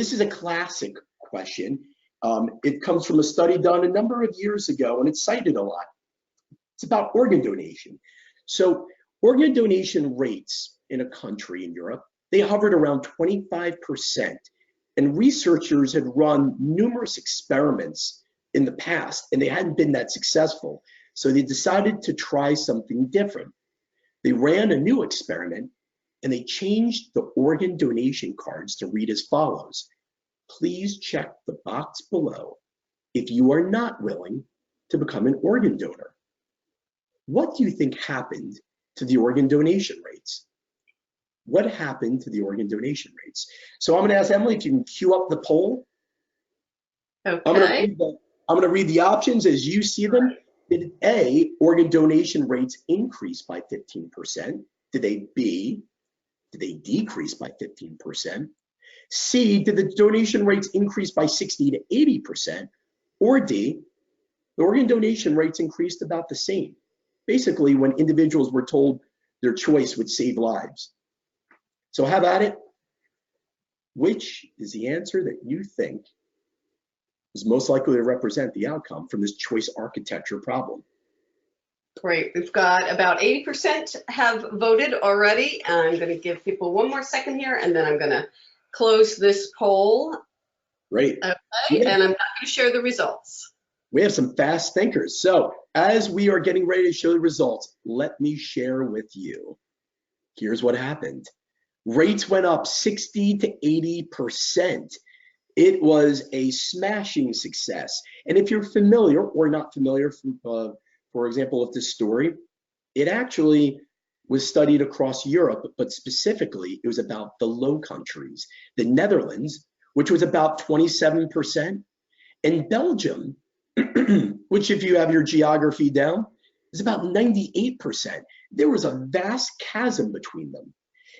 this is a classic question. It comes from a study done a number of years ago, and it's cited a lot. It's about organ donation. So organ donation rates in a country in Europe, they hovered around 25%. And researchers had run numerous experiments in the past, and they hadn't been that successful. So they decided to try something different. They ran a new experiment, and they changed the organ donation cards to read as follows. Please check the box below if you are not willing to become an organ donor. What do you think happened to the organ donation rates? What happened to the organ donation rates? So I'm going to ask Emily if you can cue up the poll. Okay. I'm going to read the options as you see them. Did A, organ donation rates increase by 15%? Did they B, did they decrease by 15%? C, did the donation rates increase by 60 to 80%? Or D, the organ donation rates increased about the same? Basically, when individuals were told their choice would save lives. So how about it? Which is the answer that you think is most likely to represent the outcome from this choice architecture problem? Great. We've got about 80% have voted already. I'm going to give people one more second here, and then I'm going to close this poll. Great. Okay, and I'm not going to share the results. We have some fast thinkers. So as we are getting ready to show the results, let me share with you. Here's what happened. Rates went up 60 to 80%. It was a smashing success. And if you're familiar or not familiar, for example, of this story, it actually was studied across Europe, but specifically it was about the Low Countries, the Netherlands, which was about 27%, and Belgium, which if you have your geography down, is about 98%. There was a vast chasm between them.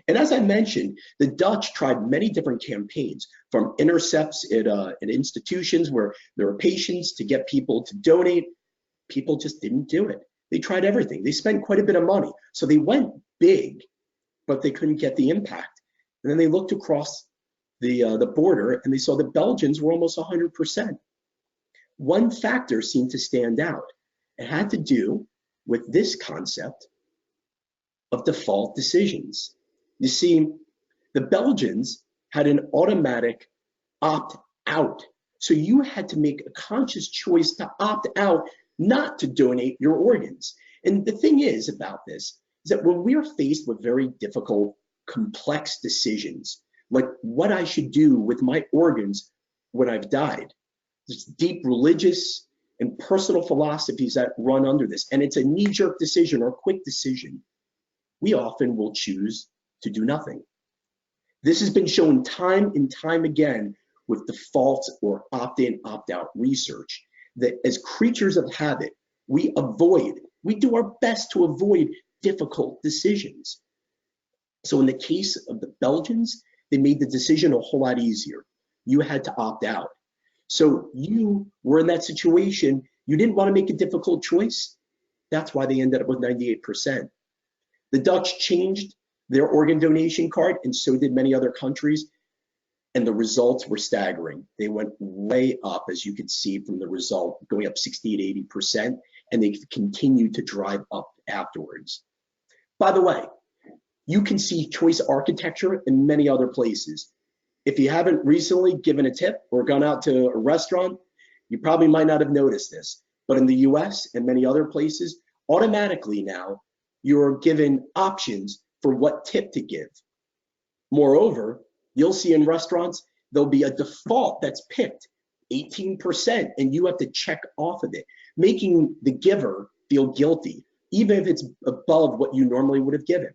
And as I mentioned, the Dutch tried many different campaigns, from intercepts at institutions where there were patients to get people to donate. People just didn't do it. They tried everything. They spent quite a bit of money. So they went big, but they couldn't get the impact. And then they looked across the border and they saw the Belgians were almost 100%. One factor seemed to stand out. It had to do with this concept of default decisions. You see, the Belgians had an automatic opt-out. So you had to make a conscious choice to opt out, not to donate your organs. And the thing is about this is that when we are faced with very difficult, complex decisions, like what I should do with my organs when I've died, there's deep religious and personal philosophies that run under this, and it's a knee-jerk decision or a quick decision, we often will choose to do nothing. This has been shown time and time again with default or opt-in, opt-out research, that as creatures of habit, we do our best to avoid difficult decisions. So in the case of the Belgians, they made the decision a whole lot easier. You had to opt out. So you were in that situation, you didn't want to make a difficult choice. That's why they ended up with 98%. The Dutch changed their organ donation card, and so did many other countries, and the results were staggering. They went way up, as you can see from the result, going up 60 to 80%, and they continued to drive up afterwards. By the way, you can see choice architecture in many other places. If you haven't recently given a tip or gone out to a restaurant, you probably might not have noticed this, but in the US and many other places, automatically now, you're given options for what tip to give. Moreover, you'll see in restaurants, there'll be a default that's picked, 18%, and you have to check off of it, making the giver feel guilty, even if it's above what you normally would have given.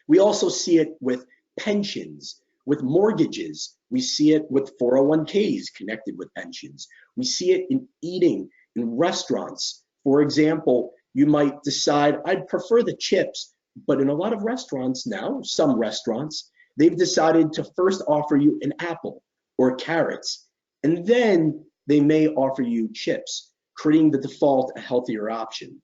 We also see it with pensions, with mortgages. We see it with 401ks connected with pensions. We see it in eating in restaurants. For example, you might decide, I'd prefer the chips, but in a lot of restaurants now, some restaurants, they've decided to first offer you an apple or carrots, and then they may offer you chips, creating the default a healthier option.